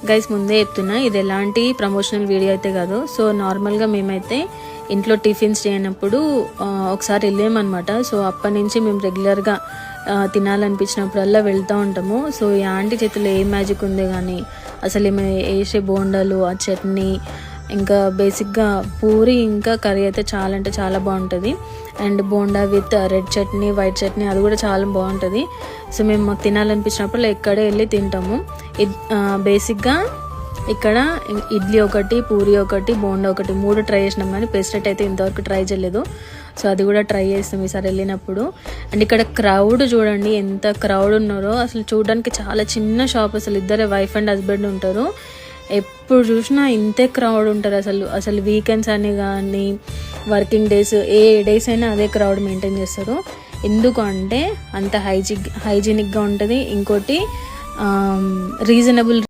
Guys ముందే చెప్తున్నా, ఇది ఎలాంటి ప్రమోషనల్ వీడియో అయితే కాదు. సో నార్మల్గా మేమైతే ఇంట్లో టిఫిన్స్ చేయనప్పుడు ఒకసారి వెళ్ళామన్నమాట. సో అప్పటి నుంచి మేము రెగ్యులర్గా తినాలనిపించినప్పుడల్లా వెళ్తూ ఉంటాము. సో ఈ ఆంటీ చేతిలో ఏ మ్యాజిక్ ఉంది కానీ అసలు ఏమి వేసే బోండాలు, ఆ చట్నీ, ఇంకా బేసిక్గా పూరి ఇంకా కర్రీ అయితే చాలా అంటే చాలా బాగుంటుంది. And bonda with red chutney, white chutney అది కూడా చాలా బాగుంటుంది. సో మేము మాకు తినాలనిపించినప్పుడు ఇక్కడే వెళ్ళి తింటాము. బేసిక్గా ఇక్కడ ఇడ్లీ ఒకటి, పూరి ఒకటి, బోండా ఒకటి 3 ట్రై చేసినాం, కానీ పెసరట్ అయితే ఇంతవరకు ట్రై చేయలేదు. సో అది కూడా ట్రై చేస్తాం ఈసారి వెళ్ళినప్పుడు. అండ్ ఇక్కడ క్రౌడ్ చూడండి, ఎంత క్రౌడ్ ఉన్నారో. అసలు చూడడానికి చాలా చిన్న షాప్, అసలు ఇద్దరే వైఫ్ అండ్ హస్బెండ్ ఉంటారు. ఎప్పుడు చూసినా ఇంతే క్రౌడ్ ఉంటారు. అసలు వీకెండ్స్ అని కానీ వర్కింగ్ డేస్ ఏ డేస్ అయినా అదే క్రౌడ్ మెయింటైన్ చేస్తారు. ఎందుకు అంటే అంత హైజీనిక్గా ఉంటుంది. ఇంకోటి రీజనబుల్